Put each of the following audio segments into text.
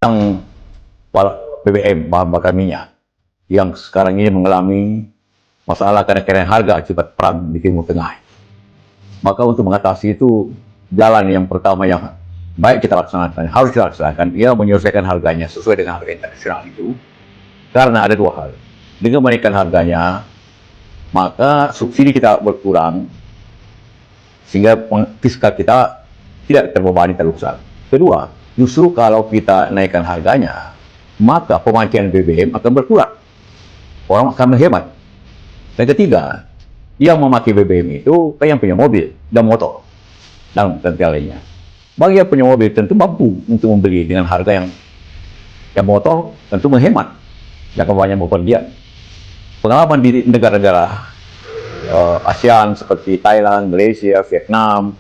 Yang BBM, bahan bakar minyak, yang sekarang ini mengalami masalah kenaikan harga akibat perang di Timur Tengah. Maka untuk mengatasi itu, jalan yang pertama yang baik kita laksanakan, harus kita laksanakan, ia menyelesaikan harganya sesuai dengan harga internasional itu. Karena ada dua hal. Dengan menaikkan harganya, maka subsidi kita berkurang, sehingga fiskal kita tidak terbebani terlalu besar. Kedua, justru kalau kita naikkan harganya, maka pemakaian BBM akan berkurang. Orang akan menghemat. Dan ketiga, yang memakai BBM itu yang punya mobil dan motor dan lainnya. Bagi yang punya mobil tentu mampu untuk membeli dengan harga yang motor tentu menghemat. Jangan banyak bepergian. Pengalaman di negara-negara ASEAN seperti Thailand, Malaysia, Vietnam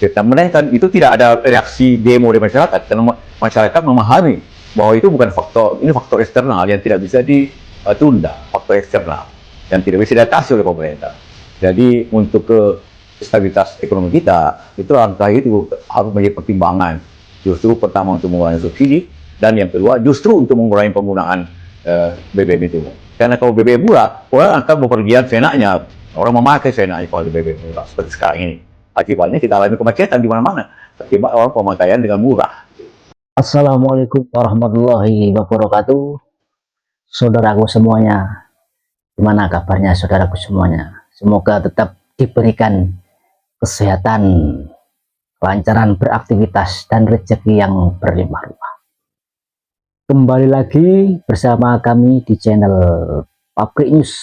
menaikkan itu tidak ada reaksi demo dari masyarakat karena masyarakat memahami bahwa itu bukan faktor, ini faktor eksternal yang tidak bisa ditunda, faktor eksternal yang tidak bisa diatasi oleh pemerintah. Jadi untuk stabilitas ekonomi kita, itu langkah itu harus menjadi pertimbangan. Justru pertama untuk mengurangi subsidi, dan yang kedua justru untuk mengurangi penggunaan BBM itu. Karena kalau BBM murah, orang akan bepergian seenaknya, orang memakai seenaknya kalau BBM murah seperti sekarang ini. Akibatnya kita alami kemacetan di mana-mana. Akibat orang pemakaian dengan murah. Assalamualaikum warahmatullahi wabarakatuh. Saudaraku semuanya, gimana kabarnya saudaraku semuanya? Semoga tetap diberikan kesehatan, kelancaran beraktivitas, dan rezeki yang berlimpah-limpah. Kembali lagi bersama kami di channel Pabrik News.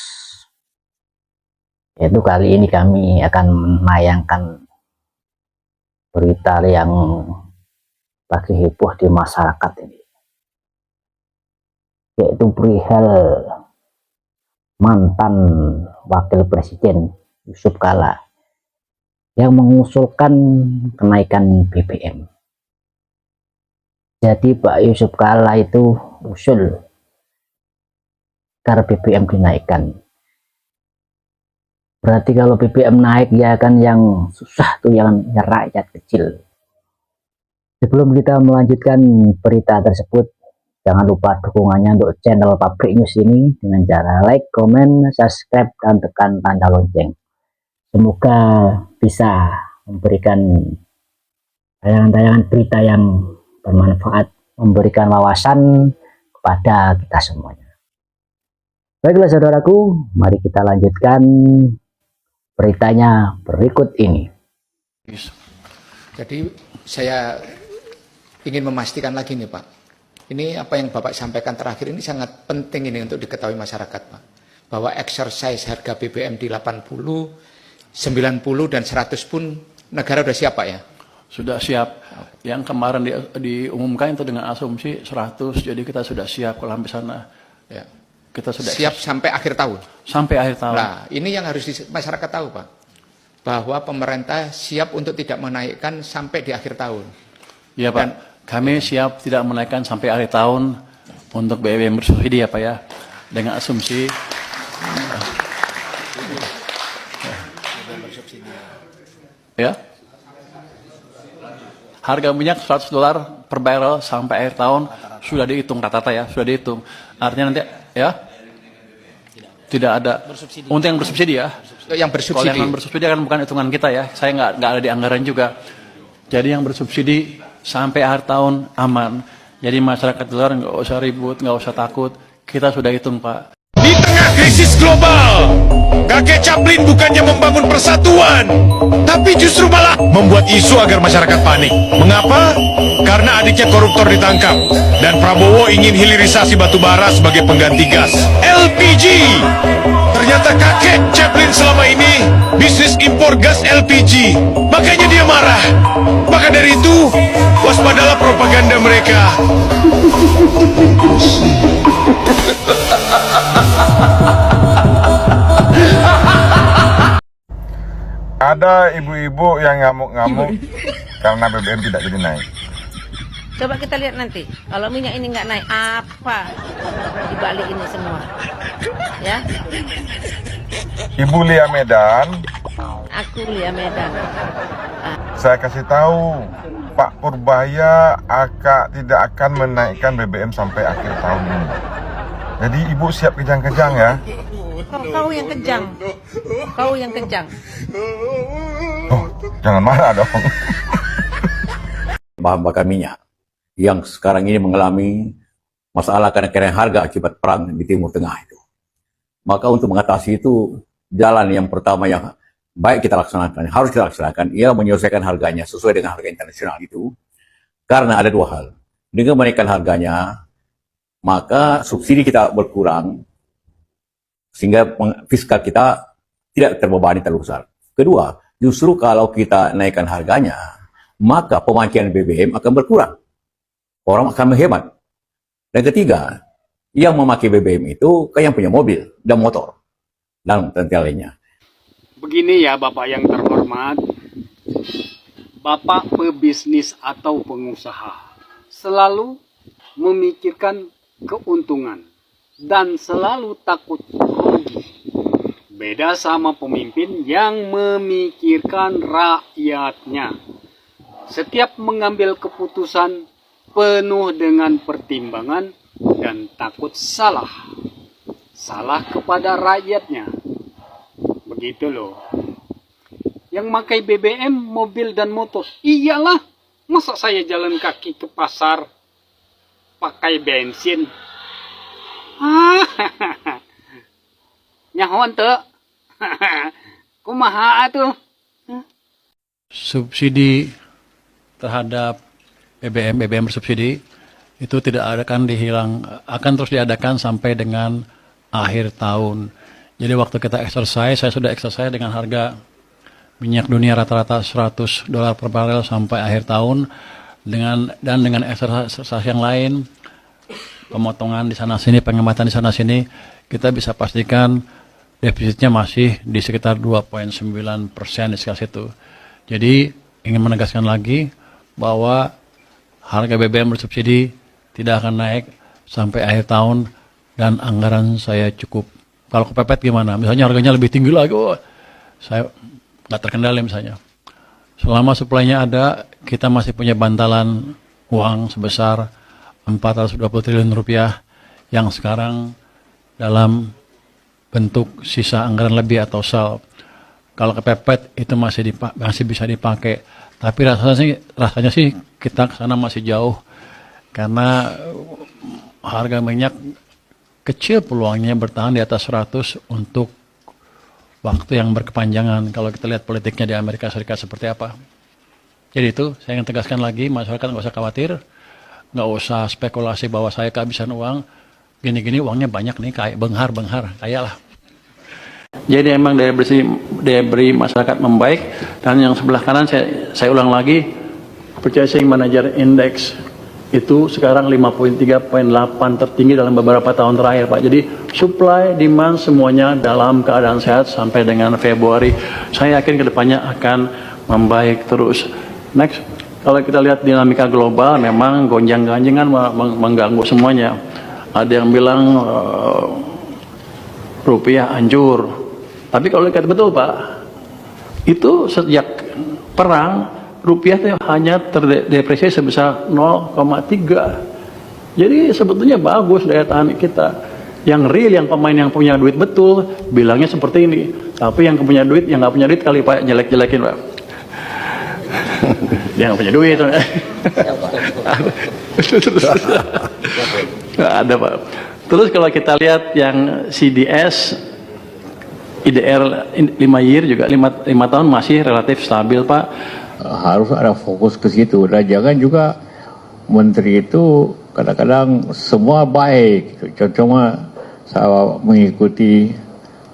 Yaitu kali ini kami akan menayangkan berita yang lagi heboh di masyarakat ini, yaitu perihal mantan Wakil Presiden Yusuf Kalla yang mengusulkan kenaikan BBM. Jadi Pak Yusuf Kalla itu usul agar BBM dinaikkan. Berarti kalau BBM naik ya kan yang susah tuh yang rakyat kecil. Sebelum kita melanjutkan berita tersebut, jangan lupa dukungannya untuk channel Pabrik News ini dengan cara like, komen, subscribe, dan tekan tanda lonceng. Semoga bisa memberikan tayangan-tayangan berita yang bermanfaat, memberikan wawasan kepada kita semuanya. Baiklah saudaraku, mari kita lanjutkan beritanya berikut ini. Jadi saya ingin memastikan lagi nih Pak, ini apa yang Bapak sampaikan terakhir ini sangat penting ini untuk diketahui masyarakat Pak, bahwa exercise harga BBM di 80, 90 dan 100 pun negara sudah siap Pak ya? Sudah siap. Yang kemarin diumumkan itu dengan asumsi 100, jadi kita sudah siap kalau sampai sana. Ya. Kita sudah siap sampai akhir tahun. Sampai akhir tahun. Nah, ini yang harus masyarakat tahu Pak, bahwa pemerintah siap untuk tidak menaikkan sampai di akhir tahun. Iya Pak, dan kami siap tidak menaikkan sampai akhir tahun untuk BBM bersubsidi ya Pak ya, dengan asumsi ya harga minyak $100 per barrel sampai akhir tahun sudah dihitung rata-rata ya, sudah dihitung. Artinya nanti ya tidak ada untuk yang bersubsidi ya. Yang bersubsidi. Kalau yang bersubsidi kan bukan hitungan kita ya. Saya nggak ada di anggaran juga. Jadi yang bersubsidi sampai akhir tahun aman. Jadi masyarakat di luar nggak usah ribut, nggak usah takut. Kita sudah hitung Pak. Di tengah krisis global, kakek Chaplin bukannya membangun persatuan, tapi justru malah membuat isu agar masyarakat panik. Mengapa? Karena adiknya koruptor ditangkap, dan Prabowo ingin hilirisasi batubara sebagai pengganti gas LPG. Ternyata kakek Chaplin selama ini bisnis impor gas LPG, makanya dia marah. Maka dari itu, waspadalah propaganda mereka. Ada ibu-ibu yang ngamuk-ngamuk karena BBM tidak jadi naik. Coba kita lihat nanti, kalau minyak ini nggak naik, apa dibalik ini semua, ya? Ibu Lia Medan, Aku Lia Medan. saya kasih tahu, Pak Purbaya tidak akan menaikkan BBM sampai akhir tahun ini. Jadi ibu siap kejang-kejang ya. Kau yang kejang. Kau yang kejang. Oh, jangan marah dong. Bahan bakar minyak yang sekarang ini mengalami masalah kenaikan harga akibat perang di Timur Tengah itu. Maka untuk mengatasi itu, jalan yang pertama yang baik kita laksanakan, harus kita laksanakan, ia menyelesaikan harganya sesuai dengan harga internasional itu. Karena ada dua hal. Dengan menaikkan harganya, maka subsidi kita berkurang, sehingga fiskal kita tidak terbebani terlalu besar. Kedua, justru kalau kita naikkan harganya, maka pemakaian BBM akan berkurang. Orang akan menghemat. Dan ketiga, yang memakai BBM itu kan yang punya mobil dan motor dan lainnya. Begini ya Bapak yang terhormat, Bapak pebisnis atau pengusaha selalu memikirkan keuntungan dan selalu takut rugi. Beda sama pemimpin yang memikirkan rakyatnya. Setiap mengambil keputusan penuh dengan pertimbangan dan takut salah. Salah kepada rakyatnya. Begitu loh. Yang makai BBM, mobil dan motor. Iyalah, masa saya jalan kaki ke pasar pakai bensin? Nyahon tuh. Kumaha tuh? Subsidi terhadap BBM bersubsidi itu tidak akan terus diadakan sampai dengan akhir tahun. Jadi waktu kita exercise, saya sudah exercise dengan harga minyak dunia rata-rata $100 per barel sampai akhir tahun, dengan exercise yang lain, pemotongan di sana sini, penghematan di sana sini, kita bisa pastikan defisitnya masih di sekitar 2,9% di sekitar situ. Jadi ingin menegaskan lagi bahwa harga BBM bersubsidi tidak akan naik sampai akhir tahun dan anggaran saya cukup. Kalau kepepet gimana? Misalnya harganya lebih tinggi lagi, saya nggak terkendali misalnya. Selama suplainya ada, kita masih punya bantalan uang sebesar 420 triliun rupiah yang sekarang dalam bentuk sisa anggaran lebih atau SAL. Kalau kepepet itu masih bisa dipakai. Tapi rasanya sih kita ke sana masih jauh karena harga minyak kecil peluangnya bertahan di atas 100 untuk waktu yang berkepanjangan kalau kita lihat politiknya di Amerika Serikat seperti apa. Jadi itu saya ingin tegaskan lagi, masyarakat nggak usah khawatir, nggak usah spekulasi bahwa saya kehabisan uang, gini-gini uangnya banyak nih, kayak benghar, kaya lah. Jadi emang daya beli masyarakat membaik, dan yang sebelah kanan saya ulang lagi, Purchasing Manager Index itu sekarang 53,8 tertinggi dalam beberapa tahun terakhir Pak. Jadi supply, demand semuanya dalam keadaan sehat sampai dengan Februari. Saya yakin kedepannya akan membaik terus. Next, kalau kita lihat dinamika global memang gonjang-ganjing kan mengganggu semuanya. Ada yang bilang rupiah hancur. Tapi kalau lihat betul Pak, itu sejak perang rupiah itu hanya terdepresiasi sebesar 0,3. Jadi sebetulnya bagus daya tahan kita. Yang real, yang pemain yang punya duit betul, bilangnya seperti ini. Tapi yang punya duit, yang nggak punya duit kali Pak jelek-jelekin Pak. Dia nggak punya duit. Nggak ada Pak. Terus kalau kita lihat yang CDS, IDR 5 year juga 5 tahun masih relatif stabil Pak. Harus ada fokus ke situ, dan jangan juga menteri itu kadang-kadang semua baik. Contohnya saya mengikuti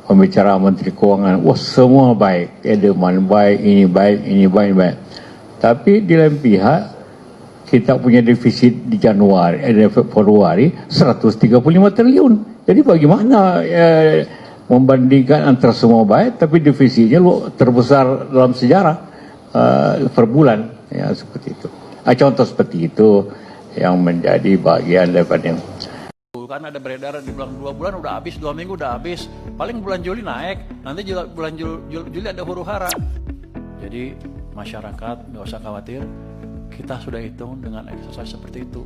pembicaraan Menteri Keuangan, wah semua baik, demand baik, ini baik, ini baik. Tapi di lain pihak kita punya defisit di Februari 135 triliun. Jadi bagaimana membandingkan antara semua baik, tapi defisitnya terbesar dalam sejarah per bulan, ya seperti itu. Contoh seperti itu yang menjadi bagian daripada. Kan ada beredar di bulan 2 bulan udah habis, 2 minggu udah habis, paling bulan Juli naik, nanti bulan Juli ada huru hara. Jadi masyarakat nggak usah khawatir, kita sudah hitung dengan exercise seperti itu.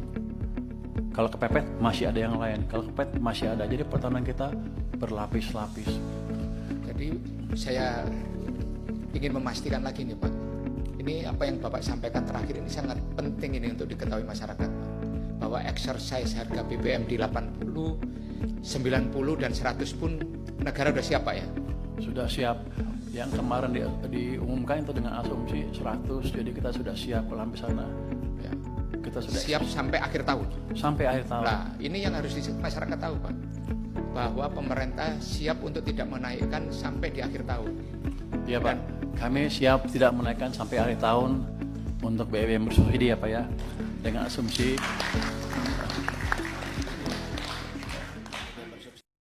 Kalau kepepet masih ada yang lain, kalau kepepet masih ada. Jadi pertahanan kita berlapis-lapis. Jadi saya ingin memastikan lagi nih Pak, ini apa yang Bapak sampaikan terakhir ini sangat penting ini untuk diketahui masyarakat Pak, bahwa exercise harga BBM di 80, 90 dan 100 pun negara udah siap Pak ya? Sudah siap. Yang kemarin diumumkan itu dengan asumsi 100, jadi kita sudah siap ke sana. Ya. Kita sudah Siap sampai akhir tahun. sampai akhir tahun. Nah, ini yang harus masyarakat tahu Pak, bahwa pemerintah siap untuk tidak menaikkan sampai di akhir tahun. Iya Pak, kami siap tidak menaikkan sampai akhir tahun untuk BBM bersubsidi ya Pak ya, dengan asumsi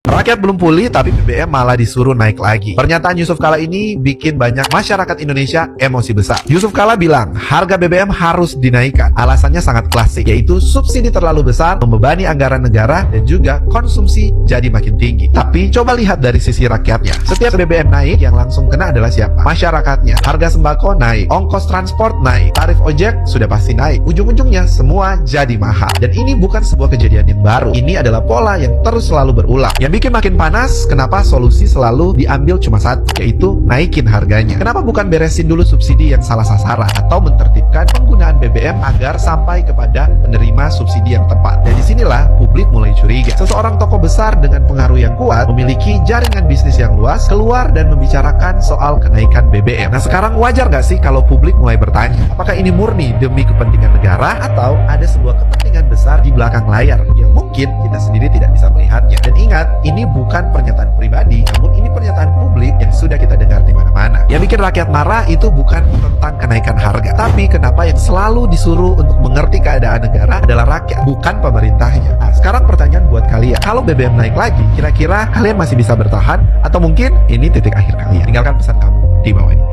Rakyat belum pulih tapi BBM malah disuruh naik lagi. Pernyataan Yusuf Kala ini bikin banyak masyarakat Indonesia emosi besar. Yusuf Kala bilang harga BBM harus dinaikkan. Alasannya sangat klasik, yaitu subsidi terlalu besar, membebani anggaran negara, dan juga konsumsi jadi makin tinggi. Tapi coba lihat dari sisi rakyatnya. Setiap BBM naik, yang langsung kena adalah siapa? Masyarakatnya. Harga sembako naik, ongkos transport naik, tarif ojek sudah pasti naik. Ujung-ujungnya semua jadi mahal. Dan ini bukan sebuah kejadian yang baru. Ini adalah pola yang terus selalu berulang. Yang bikin makin panas, kenapa solusi selalu diambil cuma satu, yaitu naikin harganya. Kenapa bukan beresin dulu subsidi yang salah sasaran atau menertibkan penggunaan BBM agar sampai kepada penerima subsidi yang tepat? Dan disinilah publik mulai curiga. Seseorang tokoh besar dengan pengaruh yang kuat, memiliki jaringan bisnis yang luas, keluar dan membicarakan soal kenaikan BBM. Nah sekarang wajar nggak sih kalau publik mulai bertanya, apakah ini murni demi kepentingan negara atau ada sebuah kepentingan besar di belakang layar yang mungkin kita sendiri tidak bisa melihatnya? Dan ingat, ini bukan pernyataan pribadi, namun ini pernyataan publik yang sudah kita dengar di mana-mana. Yang bikin rakyat marah itu bukan tentang kenaikan harga, tapi kenapa yang selalu disuruh untuk mengerti keadaan negara adalah rakyat, bukan pemerintahnya. Nah, sekarang pertanyaan buat kalian, kalau BBM naik lagi, kira-kira kalian masih bisa bertahan atau mungkin ini titik akhir kalian? Tinggalkan pesan kamu di bawah ini.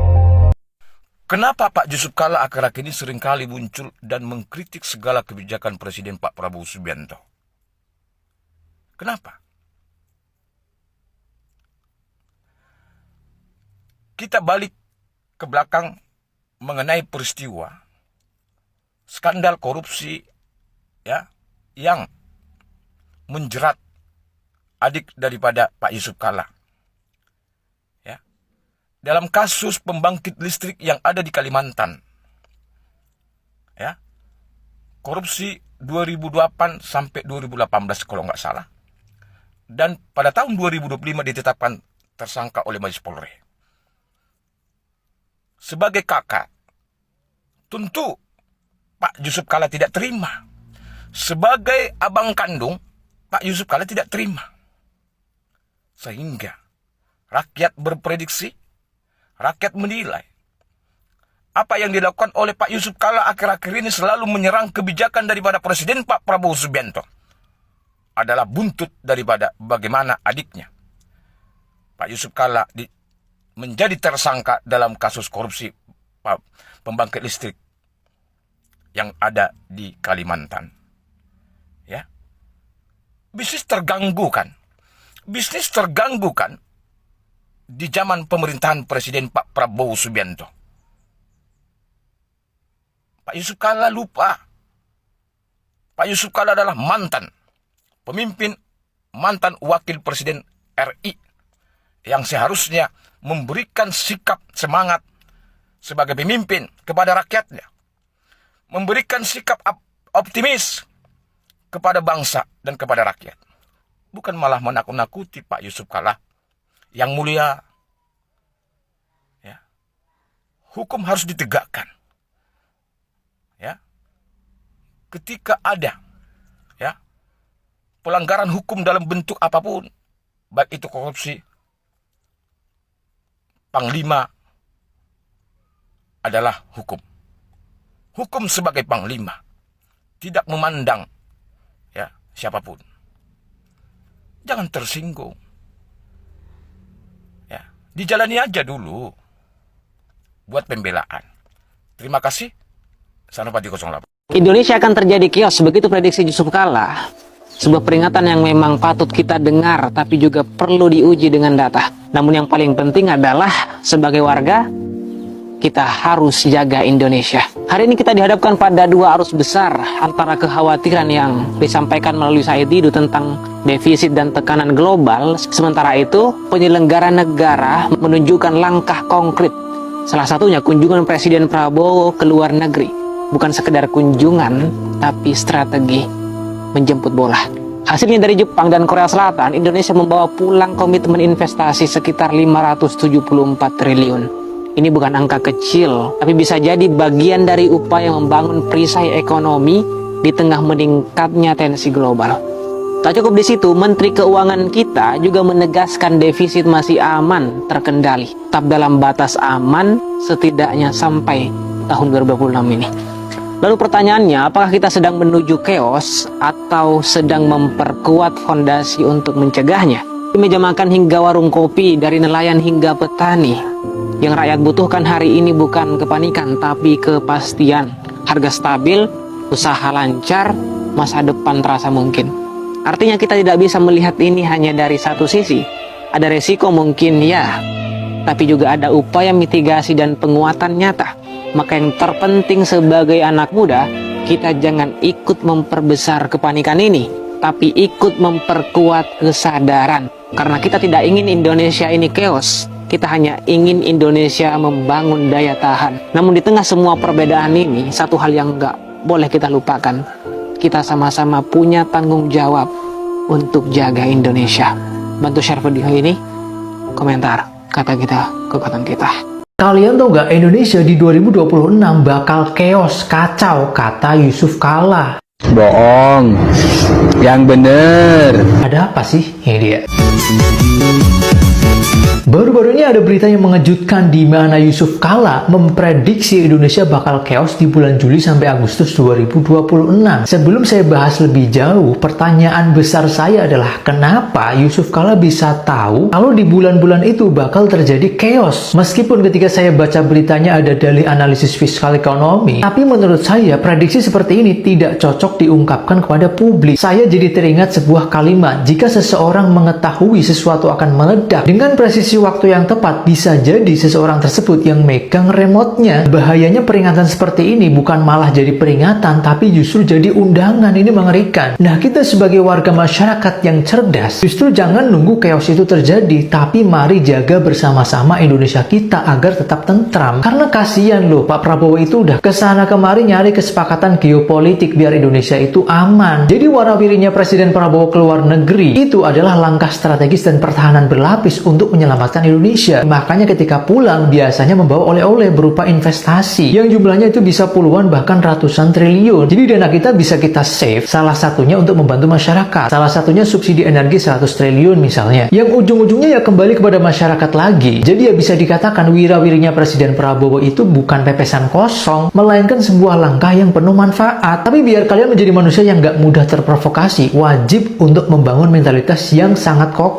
Kenapa Pak Yusuf Kala akhir-akhir ini seringkali muncul dan mengkritik segala kebijakan Presiden Pak Prabowo Subianto? Kenapa? Kita balik ke belakang mengenai peristiwa skandal korupsi ya yang menjerat adik daripada Pak Yusuf Kala. Ya. Dalam kasus pembangkit listrik yang ada di Kalimantan. Ya. Korupsi 2008 sampai 2018 kalau nggak salah. Dan pada tahun 2025 ditetapkan tersangka oleh Mabes Polri. Sebagai kakak, tentu Pak Yusuf Kala tidak terima. Sebagai abang kandung, Pak Yusuf Kala tidak terima. Sehingga rakyat berprediksi, rakyat menilai. Apa yang dilakukan oleh Pak Yusuf Kala akhir-akhir ini selalu menyerang kebijakan daripada Presiden Pak Prabowo Subianto. Adalah buntut daripada bagaimana adiknya, Pak Yusuf Kala menjadi tersangka dalam kasus korupsi pembangkit listrik yang ada di Kalimantan. Ya. Bisnis terganggu kan? Bisnis terganggu kan di zaman pemerintahan Presiden Pak Prabowo Subianto. Pak Yusuf Kala lupa. Pak Yusuf Kala adalah mantan pemimpin, mantan wakil presiden RI yang seharusnya memberikan sikap semangat sebagai pemimpin kepada rakyatnya. Memberikan sikap optimis kepada bangsa dan kepada rakyat. Bukan malah menakut-nakuti Pak Yusuf Kala. Yang mulia, ya, hukum harus ditegakkan. Ya. Ketika ada ya, pelanggaran hukum dalam bentuk apapun, baik itu korupsi, Panglima adalah hukum. Hukum sebagai Panglima tidak memandang ya siapapun. Jangan tersinggung. Ya, dijalani aja dulu buat pembelaan. Terima kasih. Sanopati 08. Indonesia akan terjadi chaos, begitu prediksi Yusuf Kala. Sebuah peringatan yang memang patut kita dengar, tapi juga perlu diuji dengan data. Namun yang paling penting adalah sebagai warga, kita harus jaga Indonesia. Hari ini kita dihadapkan pada dua arus besar antara kekhawatiran yang disampaikan melalui Said Didu tentang defisit dan tekanan global. Sementara itu, penyelenggara negara menunjukkan langkah konkret. Salah satunya kunjungan Presiden Prabowo ke luar negeri. Bukan sekedar kunjungan, tapi strategi menjemput bola. Hasilnya dari Jepang dan Korea Selatan, Indonesia membawa pulang komitmen investasi sekitar 574 triliun. Ini bukan angka kecil, tapi bisa jadi bagian dari upaya membangun perisai ekonomi di tengah meningkatnya tensi global. Tak cukup di situ, Menteri Keuangan kita juga menegaskan defisit masih aman, terkendali. Tetap dalam batas aman setidaknya sampai tahun 2026 ini. Lalu pertanyaannya, apakah kita sedang menuju chaos atau sedang memperkuat fondasi untuk mencegahnya? Di meja makan hingga warung kopi, dari nelayan hingga petani, yang rakyat butuhkan hari ini bukan kepanikan, tapi kepastian. Harga stabil, usaha lancar, masa depan terasa mungkin. Artinya kita tidak bisa melihat ini hanya dari satu sisi. Ada resiko mungkin ya, tapi juga ada upaya mitigasi dan penguatan nyata. Maka yang terpenting sebagai anak muda, kita jangan ikut memperbesar kepanikan ini, tapi ikut memperkuat kesadaran. Karena kita tidak ingin Indonesia ini chaos. Kita hanya ingin Indonesia membangun daya tahan. Namun di tengah semua perbedaan ini, satu hal yang nggak boleh kita lupakan. Kita sama-sama punya tanggung jawab untuk jaga Indonesia. Bantu share video ini, komentar, kata kita, kekuatan kita. Kalian tahu nggak, Indonesia di 2026 bakal chaos, kacau, kata Yusuf Kala. Bohong, yang bener. Ada apa sih? Ini dia. Baru-baru ini ada berita yang mengejutkan di mana Yusuf Kala memprediksi Indonesia bakal chaos di bulan Juli sampai Agustus 2026. Sebelum saya bahas lebih jauh, pertanyaan besar saya adalah kenapa Yusuf Kala bisa tahu kalau di bulan-bulan itu bakal terjadi chaos? Meskipun ketika saya baca beritanya ada dalih analisis fiskal ekonomi, tapi menurut saya prediksi seperti ini tidak cocok diungkapkan kepada publik. Saya jadi teringat sebuah kalimat, jika seseorang mengetahui sesuatu akan meledak dengan presisi waktu yang tepat, bisa jadi seseorang tersebut yang megang remote-nya. Bahayanya peringatan seperti ini bukan malah jadi peringatan, tapi justru jadi undangan. Ini mengerikan. Nah, kita sebagai warga masyarakat yang cerdas, justru jangan nunggu chaos itu terjadi, tapi mari jaga bersama-sama Indonesia kita agar tetap tentram. Karena kasihan loh, Pak Prabowo itu udah kesana kemari nyari kesepakatan geopolitik biar Indonesia itu aman. Jadi warawirinya Presiden Prabowo keluar negeri itu adalah langkah strategis dan pertahanan berlapis untuk menyelamatkan Indonesia. Makanya ketika pulang biasanya membawa oleh-oleh berupa investasi yang jumlahnya itu bisa puluhan bahkan ratusan triliun. Jadi dana kita bisa kita save, salah satunya untuk membantu masyarakat, salah satunya subsidi energi 100 triliun misalnya, yang ujung-ujungnya ya kembali kepada masyarakat lagi. Jadi ya bisa dikatakan wirawirinya Presiden Prabowo itu bukan pepesan kosong, melainkan sebuah langkah yang penuh manfaat. Tapi biar kalian menjadi manusia yang gak mudah terprovokasi, wajib untuk membangun mentalitas yang sangat kokoh.